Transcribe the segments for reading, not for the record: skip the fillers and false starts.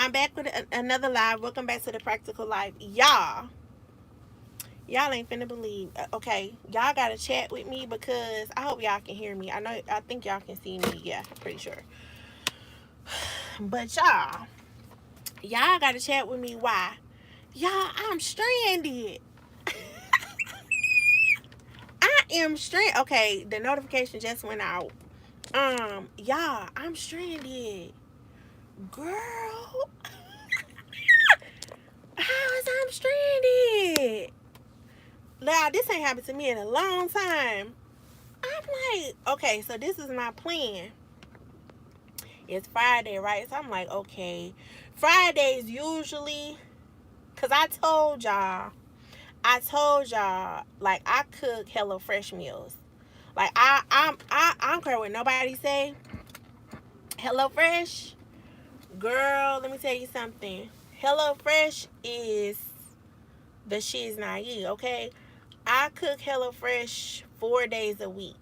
I'm back with another live. Welcome back to the Practical Life. Y'all ain't finna believe. Okay, y'all gotta chat with me because I hope y'all can hear me. I think y'all can see me. Yeah, I'm pretty sure. But y'all gotta chat with me. Why? Y'all, I'm stranded. I am stranded. Okay, the notification just went out. Y'all, I'm stranded. Girl, how is I'm stranded? Now, this ain't happened to me in a long time. I'm like, okay, so this is my plan. It's Friday, right? So I'm like, okay, Fridays usually, cause I told y'all, like I cook Hello Fresh meals. Like I don't care what nobody say. Hello Fresh, girl, let me tell you something. Hello Fresh is the shit's naive, okay? I cook Hello Fresh 4 days a week.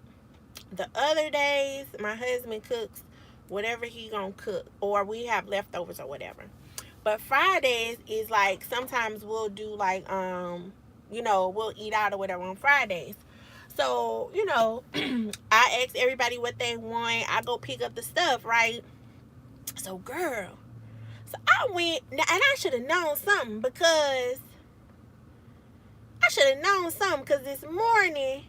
The other days, my husband cooks whatever he gonna cook, or we have leftovers or whatever. But Fridays is like sometimes we'll do like we'll eat out or whatever on Fridays. So I ask everybody what they want. I go pick up the stuff, right? So girl, so I went and I should have known something because this morning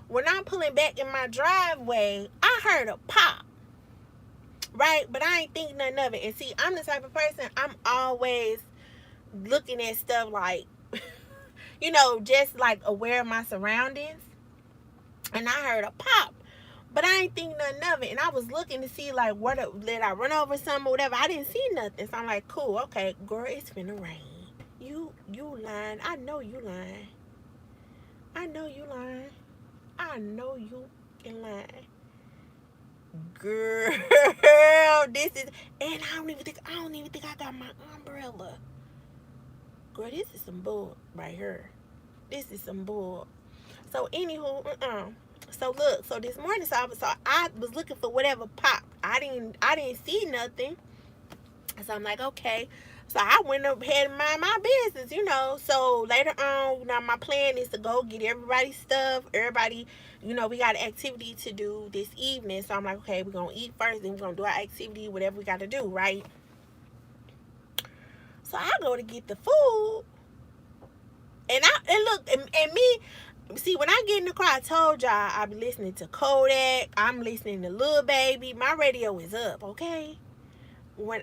when I'm pulling back in my driveway, I heard a pop, right? But I ain't think nothing of it. And see, I'm the type of person, I'm always looking at stuff like, just like aware of my surroundings. And I heard a pop, but I ain't think nothing of it. And I was looking to see like, did I run over something or whatever? I didn't see nothing. So I'm like, cool, okay, girl, it's finna rain. You lying. I know you lying. I know you lying. I know you can lie. Girl, this is, and I don't even think I got my umbrella. Girl, this is some bull right here. This is some bull. So anywho, So look, so this morning, so I was looking for whatever popped. I didn't see nothing. So I'm like, okay. So I went ahead and mind my business. So later on, my plan is to go get everybody's stuff. Everybody, we got an activity to do this evening. So I'm like, okay, we're going to eat first, then we're going to do our activity, whatever we got to do, right? So I go to get the food. And look, and me, see, when I get in the car, I told y'all I be listening to Kodak. I'm listening to Lil Baby. My radio is up, okay? When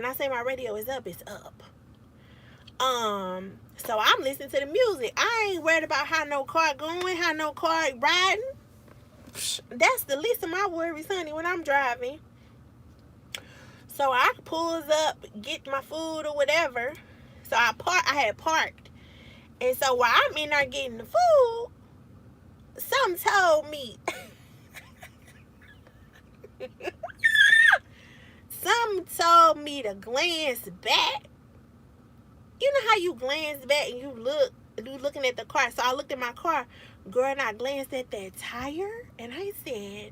I say my radio is up, it's up. So I'm listening to the music. I ain't worried about how no car going, how no car riding. That's the least of my worries, honey, when I'm driving. So I pulls up, get my food or whatever. So I had parked. And so while I'm in there getting the food, something told me. Something told me to glance back. You know how you glance back and you looking at the car. So I looked at my car, girl, and I glanced at that tire, and I said,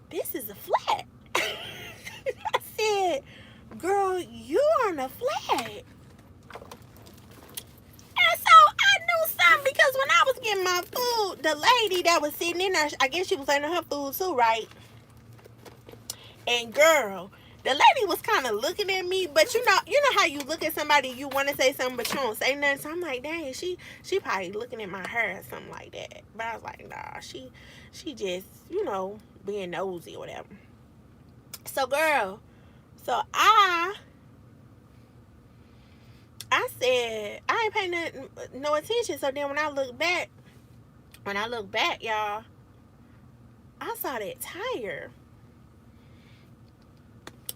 this is a flat. I said, girl, you on a flat. And so I knew something because when I was getting my food, the lady that was sitting in there, I guess she was eating her food too, right? And girl, the lady was kind of looking at me, but you know how you look at somebody, you want to say something, but you don't say nothing. So I'm like, dang, she probably looking at my hair or something like that. But I was like, nah, she just, being nosy or whatever. So girl, so I said I ain't paying no attention. So then when I look back, y'all, I saw that tire.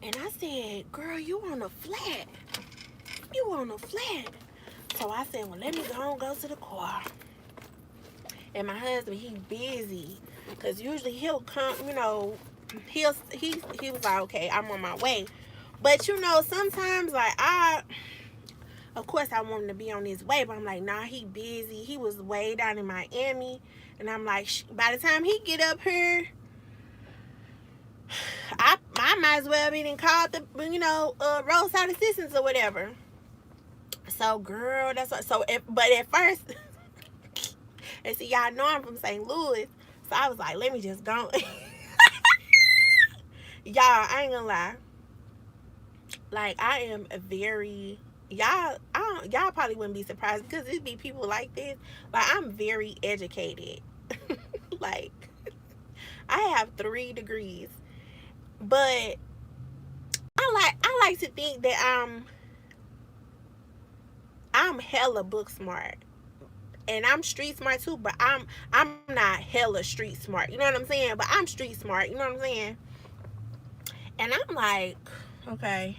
And I said, girl, you on a flat. You on a flat. So I said, well, let me go to the car. And my husband, he busy. Because usually he'll come, he was like, okay, I'm on my way. But, sometimes, like, of course, I want him to be on his way. But I'm like, nah, he busy. He was way down in Miami. And I'm like, by the time he get up here, I might as well be done called the, roadside assistance or whatever. So, girl, that's what. So, but at first, and see, y'all know I'm from St. Louis, so I was like, let me just go. Y'all, I ain't gonna lie. Like, I am a very y'all probably wouldn't be surprised because it be people like this. Like, I'm very educated. Like, I have 3 degrees, but I like to think that I'm hella book smart. And I'm street smart too, but I'm not hella street smart. You know what I'm saying? But I'm street smart. You know what I'm saying? And I'm like, okay.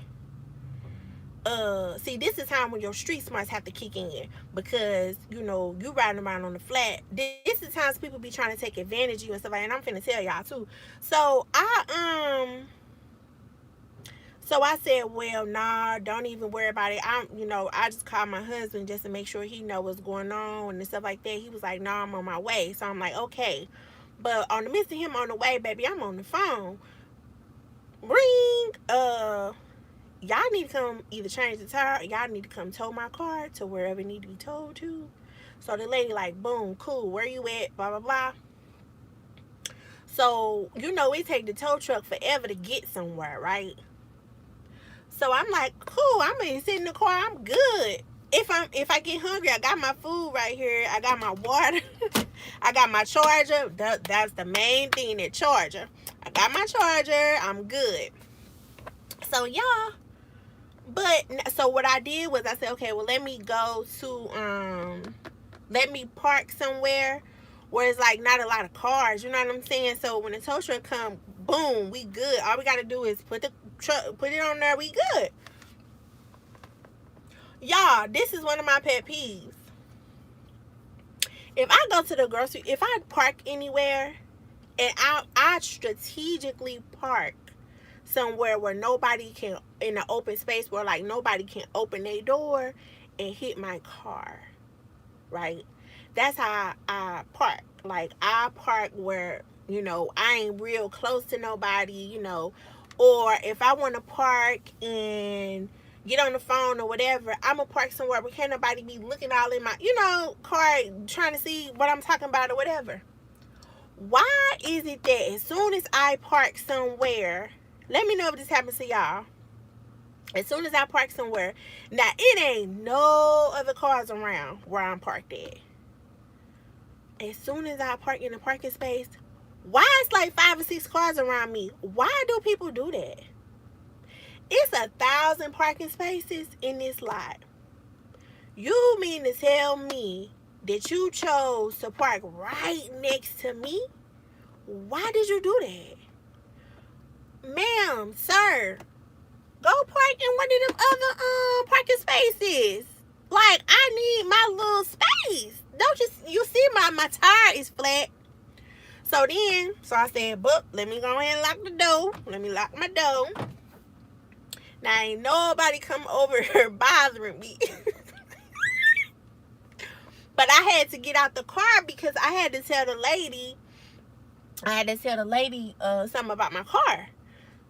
See, this is time when your street smarts have to kick in, because you riding around on the flat. This is times people be trying to take advantage of you and stuff like that. And I'm finna tell y'all too. So I said, well, nah, don't even worry about it. I just called my husband just to make sure he know what's going on and stuff like that. He was like, nah, I'm on my way. So I'm like, okay. But on the midst of him on the way, baby, I'm on the phone. Ring. Y'all need to come either change the tire, or y'all need to come tow my car to wherever it need to be towed to. So the lady like, boom, cool, where you at? Blah, blah, blah. So, it take the tow truck forever to get somewhere, right? So I'm like, cool, I'm gonna sit in the car, I'm good. If I get hungry, I got my food right here. I got my water. I got my charger. That's the main thing, that charger. I got my charger. I'm good. So y'all, so what I did was I said, okay, well, let me park somewhere where it's like not a lot of cars. You know what I'm saying? So when the tow truck come, boom, we good. All we gotta do is put it on there. We good. Y'all, this is one of my pet peeves. If I go to the grocery, if I park anywhere, and I strategically park somewhere where nobody can, in an open space where like nobody can open their door and hit my car, right? That's how I park. Like, I park where I ain't real close to nobody, or if I want to park and get on the phone or whatever, I'm gonna park somewhere where can't nobody be looking all in my car trying to see what I'm talking about or whatever. Why is it that as soon as I park somewhere, let me know if this happens to y'all. As soon as I park somewhere, now it ain't no other cars around where I'm parked at. As soon as I park in the parking space, why it's like 5 or 6 cars around me? Why do people do that? It's 1,000 parking spaces in this lot. You mean to tell me that you chose to park right next to me? Why did you do that? Ma'am, sir, go park in one of them other parking spaces. Like, I need my little space. Don't you see my tire is flat. So I said, but let me go ahead and lock the door. Let me lock my door. Now ain't nobody come over here bothering me. But I had to get out the car because I had to tell the lady something about my car.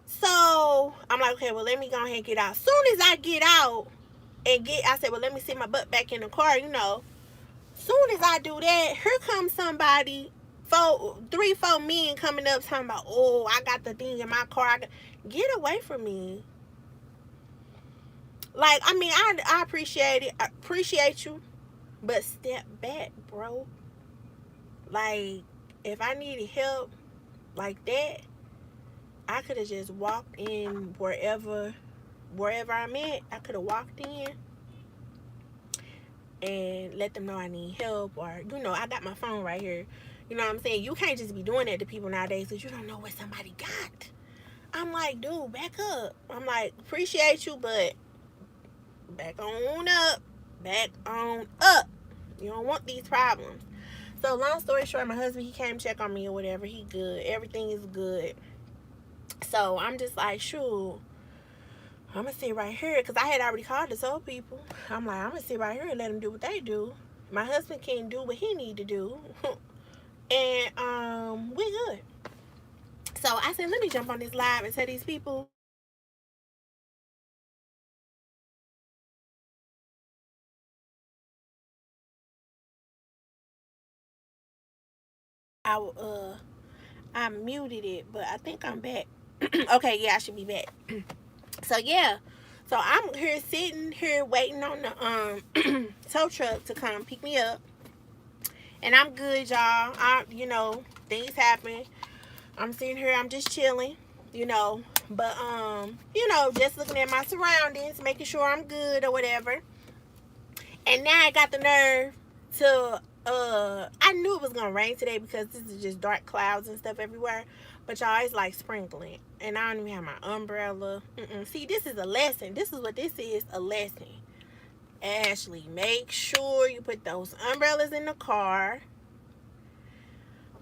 So I'm like, okay, well, let me go ahead and get out. Soon as I get out I said, well, let me sit my butt back in the car, Soon as I do that, here comes somebody, 3, 4 men coming up talking about, oh, I got the thing in my car. Get away from me. Like, I mean, I appreciate it. I appreciate you. But step back, bro. Like, if I needed help like that, I could have just walked in wherever I'm at. I could have walked in and let them know I need help, or I got my phone right here. You know what I'm saying? You can't just be doing that to people nowadays because you don't know what somebody got. I'm like, dude, back up. I'm like, appreciate you, but back on up. Back on up. You don't want these problems. So long story short, my husband, he came check on me or whatever. He good. Everything is good. So I'm just like, shoot, I'm going to sit right here, because I had already called the soul people. I'm like, I'm going to sit right here and let them do what they do. My husband can do what he need to do. And we good. So I said, let me jump on this live and tell these people I I muted it, but I think I'm back. Okay, yeah, I should be back. So yeah, so I'm here sitting here waiting on the tow truck to come pick me up, and I'm good, y'all. Things happen. I'm sitting here, I'm just chilling, but just looking at my surroundings, making sure I'm good or whatever. And now I got the nerve to I knew it was gonna rain today because this is just dark clouds and stuff everywhere. But y'all, it's like sprinkling. And I don't even have my umbrella. See, this is a lesson. This is what this is, a lesson. Ashley, make sure you put those umbrellas in the car.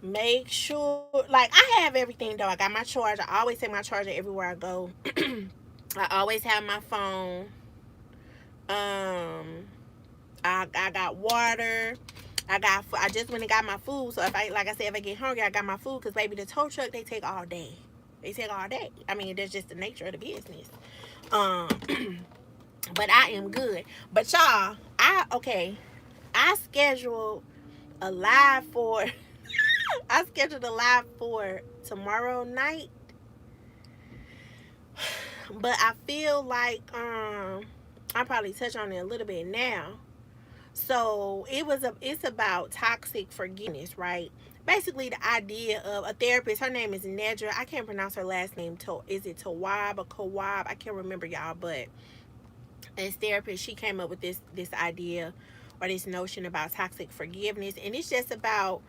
Make sure, like, I have everything though. I got my charger. I always take my charger everywhere I go. I always have my phone. Um, I got water. I just went and got my food. So if I, like I said, if I get hungry, I got my food. Cause baby, the tow truck, they take all day. They take all day. I mean, that's just the nature of the business. Um, but I am good. But y'all, I scheduled a live for. I scheduled a live for tomorrow night. But I feel like I'll probably touch on it a little bit now. So it's about toxic forgiveness, right? Basically, the idea of a therapist. Her name is Nedra. I can't pronounce her last name. Is it Tawab or Kawab? I can't remember, y'all. But as therapist, she came up with this idea or this notion about toxic forgiveness, and it's just about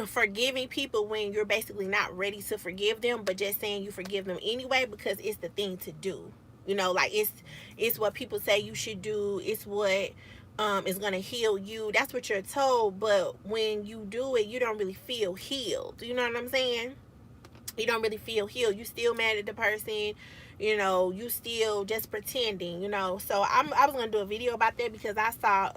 forgiving people when you're basically not ready to forgive them, but just saying you forgive them anyway because it's the thing to do. Like it's what people say you should do. It's what is gonna heal you. That's what you're told, but when you do it, you don't really feel healed. You know what I'm saying? You don't really feel healed. You still mad at the person. You still just pretending. So I was gonna do a video about that because I saw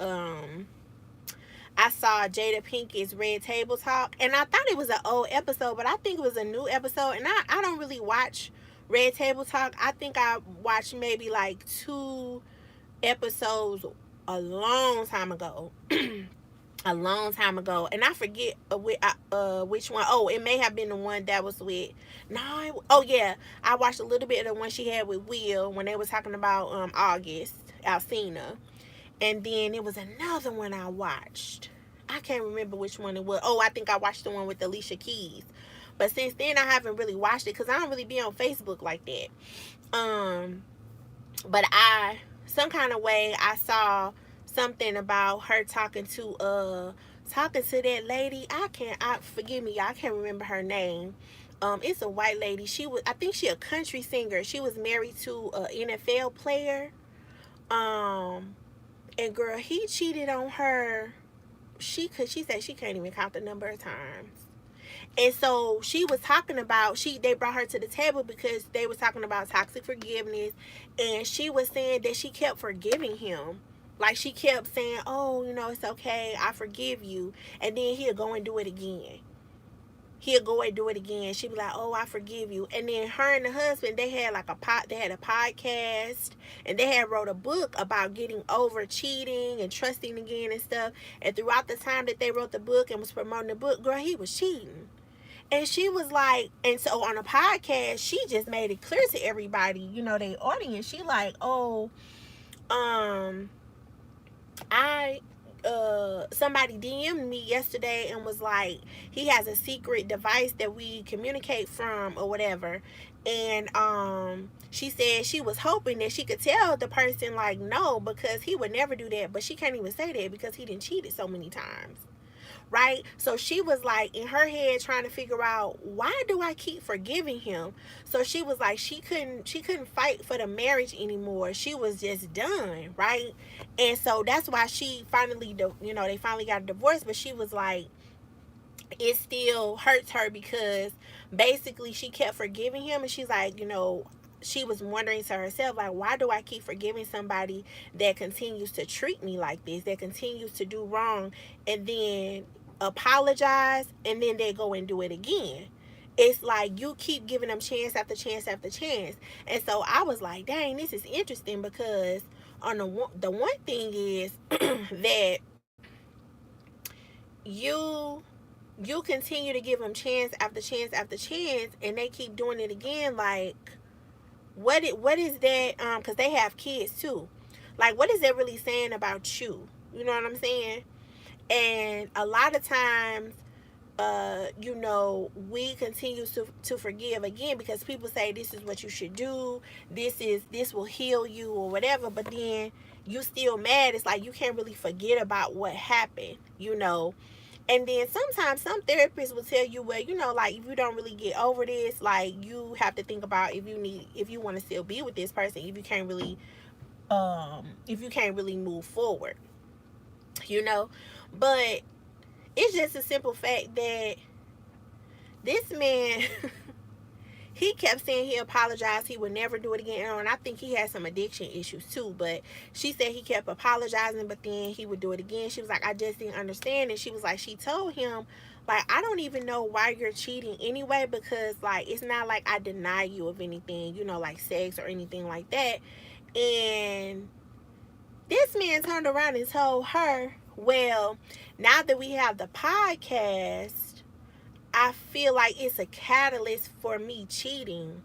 Jada Pinkett's Red Table Talk, and I thought it was an old episode, but I think it was a new episode. And I don't really watch Red Table Talk. I think I watched maybe like 2 episodes a long time ago. A long time ago, and I forget which one. Oh, it may have been the one that was with. No, oh yeah, I watched a little bit of the one she had with Will when they was talking about August Alsina. And then it was another one I watched. I can't remember which one it was. Oh, I think I watched the one with Alicia Keys. But since then, I haven't really watched it because I don't really be on Facebook like that. But some kind of way, I saw something about her talking to that lady. Forgive me, y'all, I can't remember her name. It's a white lady. I think she a country singer. She was married to a NFL player. And girl, he cheated on her. She said she can't even count the number of times. And so she was talking about they brought her to the table because they was talking about toxic forgiveness, and she was saying that she kept forgiving him. Like she kept saying, "Oh, it's okay. I forgive you." And then he'll go and do it again. He'll go and do it again. She'd be like, "Oh, I forgive you." And then her and the husband, they had they had a podcast, and they had wrote a book about getting over cheating and trusting again and stuff. And throughout the time that they wrote the book and was promoting the book, girl, he was cheating. And she was like, and so on a podcast, she just made it clear to everybody, their audience. She like, "Oh, I somebody DM'd me yesterday and was like, he has a secret device that we communicate from or whatever." And she said she was hoping that she could tell the person like no, because he would never do that, but she can't even say that because he didn't cheated so many times. Right? So she was like in her head trying to figure out, why do I keep forgiving him? So she was like, she couldn't fight for the marriage anymore. She was just done, right? And so that's why she finally, they finally got a divorce. But she was like, it still hurts her because basically she kept forgiving him, and she's like, she was wondering to herself, like, why do I keep forgiving somebody that continues to treat me like this, that continues to do wrong, and then apologize, and then they go and do it again. it's like you keep giving them chance after chance after chance. And so I was like, dang, this is interesting, because on the one thing is that you you continue to give them chance after chance after chance, and they keep doing it again. Like, what is that? Because they have kids too. Like, what is that really saying about you? You know what I'm saying? And a lot of times, we continue to forgive again, because people say this is what you should do, this will heal you or whatever, but then you still mad. It's like you can't really forget about what happened. And then sometimes some therapists will tell you, well, like, if you don't really get over this, like, you have to think about if you want to still be with this person, if you can't really move forward, you know. But it's just a simple fact that this man, he kept saying he apologized, he would never do it again. And I think he had some addiction issues too. But she said he kept apologizing, but then he would do it again. She was like, I just didn't understand. And she was like, she told him, like, I don't even know why you're cheating anyway, because, like, it's not like I deny you of anything, like sex or anything like that. And this man turned around and told her, well, now that we have the podcast, I feel like it's a catalyst for me cheating.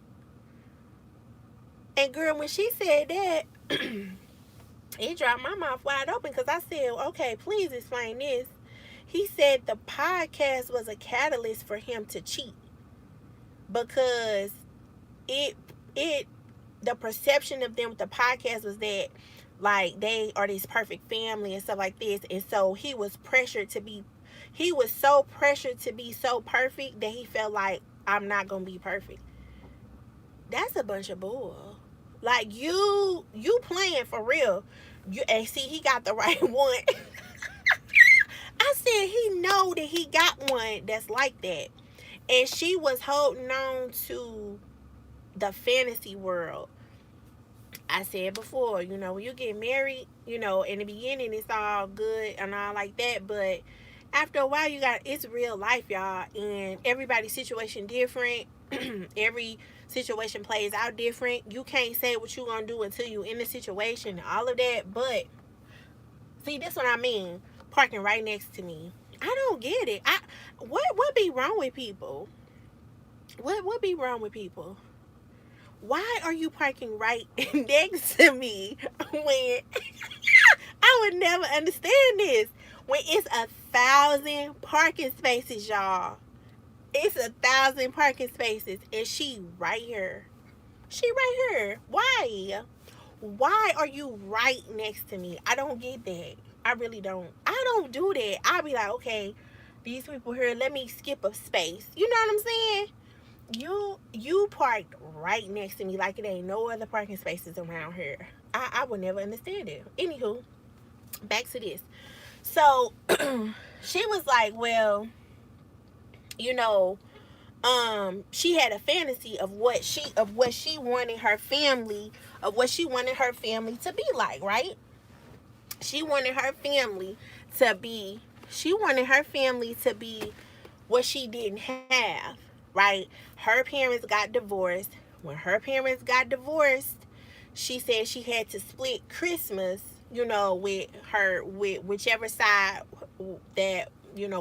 And girl, when she said that, it dropped my mouth wide open, because I said, okay, please explain this. He said the podcast was a catalyst for him to cheat, because it the perception of them with the podcast was that, like, they are this perfect family and stuff like this. And so he was so pressured to be so perfect that he felt like, I'm not gonna be perfect. That's a bunch of bull. Like, you playing for real. And see, he got the right one. I said he know that he got one that's like that. And she was holding on to the fantasy world. I said before, when you get married, in the beginning it's all good and all like that, but after a while it's real life, y'all, and everybody's situation different. Every situation plays out different. You can't say what you're gonna do until you in the situation and all of that. But see, that's what I mean. Parking right next to me. I don't get it. What be wrong with people? What be wrong with people? Why are you parking right next to me when I would never understand this? When it's 1,000 parking spaces, y'all. It's 1,000 parking spaces, and she right here. She right here. Why? Why are you right next to me? I don't get that. I really don't. I don't do that. I'll be like, okay, these people here, let me skip a space. You know what I'm saying? You parked right next to me like it ain't no other parking spaces around here. I would never understand it. Anywho, back to this. So she was like, well, she had a fantasy of what she wanted her family to be like, right? She wanted her family to be what she didn't have, right? Her parents got divorced. When her parents got divorced, she said she had to split Christmas, with whichever side that,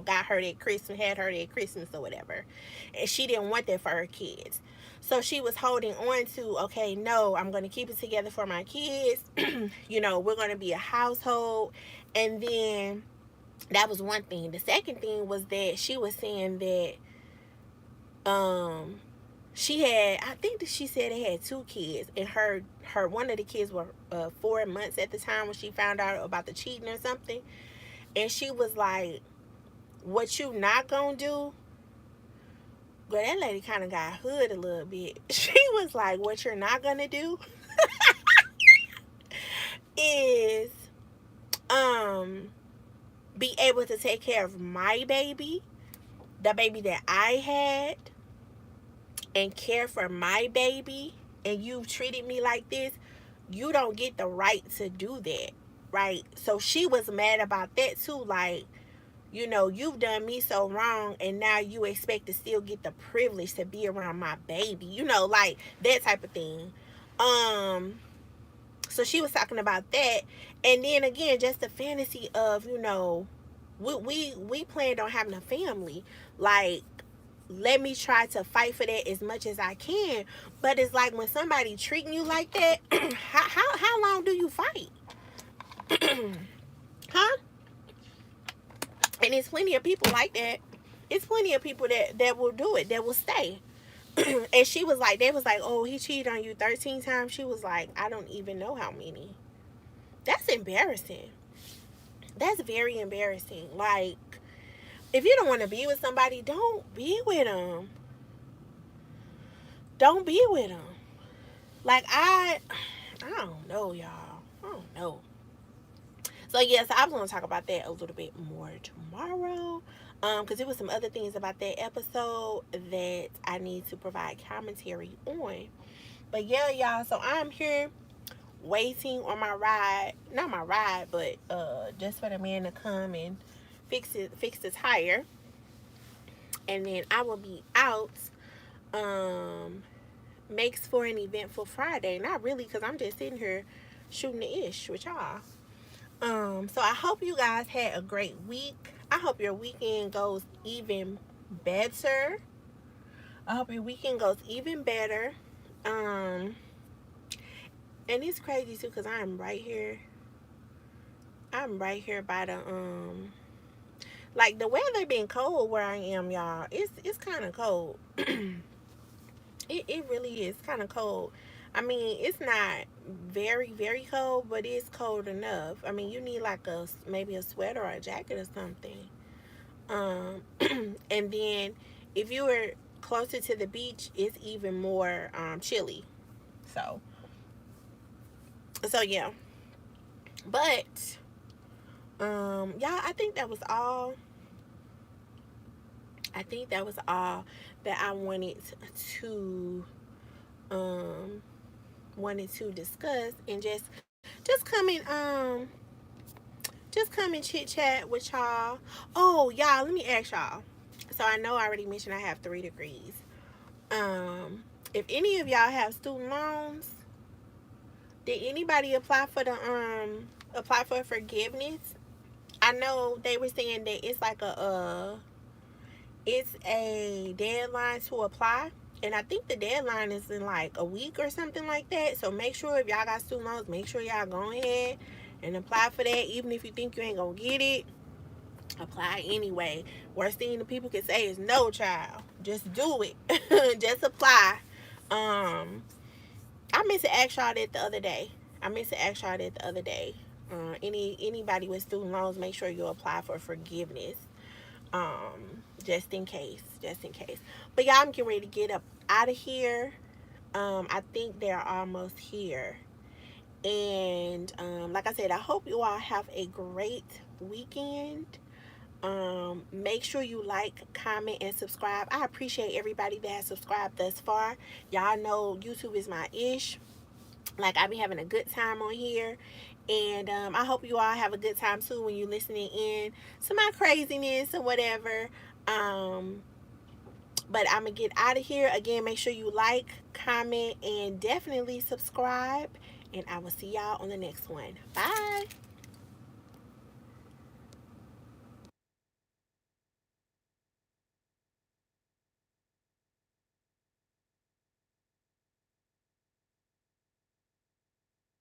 got her that Christmas, had her that Christmas or whatever. And she didn't want that for her kids. So she was holding on to, okay, no, I'm going to keep it together for my kids. We're going to be a household. And then that was one thing. The second thing was that she was saying that I think that she said they had 2 kids, and her one of the kids were 4 months at the time when she found out about the cheating or something. And she was like, what you not gonna do? But that lady kind of got hood a little bit. She was like, what you're not gonna do is be able to take care of my baby, the baby that I had, and care for my baby, and you've treated me like this. You don't get the right to do that, right? So she was mad about that too. Like, you know, you've done me so wrong, and now you expect to still get the privilege to be around my baby, you know, like that type of thing. um so she was talking about that. And then again, just the fantasy of, you know, we planned on having a family. Like, let me try to fight for that as much as I can. But it's like, when somebody treating you like that, how long do you fight? Huh? And it's plenty of people like that. It's plenty of people that will do it, that will stay. And she was like, they was like, oh, he cheated on you 13 times. She was like, I don't even know how many. That's embarrassing. That's very embarrassing. Like, if you don't want to be with somebody, don't be with them. Don't be with them. Like, I don't know, y'all. I don't know. So yes, I was gonna talk about that a little bit more tomorrow. Because there was some other things about that episode that I need to provide commentary on. But yeah, y'all. So I'm here waiting on my ride. Not my ride, but just for the man to come and fix the tire, and then I will be out. Um, Makes for an eventful Friday. Not really, because I'm just sitting here shooting the ish with y'all. So I hope you guys had a great week. I hope your weekend goes even better. I hope your weekend goes even better. Um, and it's crazy too, because I'm right here. I'm right here by the like, the weather been cold where I am, y'all. It's kind of cold. It really is kind of cold. I mean, it's not very, very cold, but it's cold enough. I mean, you need like maybe a sweater or a jacket or something. Um, and then if you were closer to the beach, it's even more chilly. So, so yeah. But y'all, I think that was all. I think that was all that I to um wanted to discuss, and just come and just come and chit chat with y'all. Oh, y'all, let me ask y'all. So I know I already mentioned I have 3 degrees. If any of y'all have student loans, did anybody apply for forgiveness? I know they were saying that it's like it's a deadline to apply. And I think the deadline is in like a week or something like that. So make sure, if y'all got student loans, make sure y'all go ahead and apply for that. Even if you think you ain't gonna get it, apply anyway. Worst thing the people can say is no, child. Just do it. Just apply. I meant to ask y'all that the other day. Anybody with student loans, make sure you apply for forgiveness. Just in case. But y'all, I'm getting ready to get up out of here. I think they're almost here. And like I said, I hope you all have a great weekend. Make sure you like, comment, and subscribe. I appreciate everybody that has subscribed thus far. Y'all know YouTube is my ish. Like, I be having a good time on here. And I hope you all have a good time too when you're listening in to my craziness or whatever. But I'm going to get out of here. Again, make sure you like, comment, and definitely subscribe. And I will see y'all on the next one. Bye.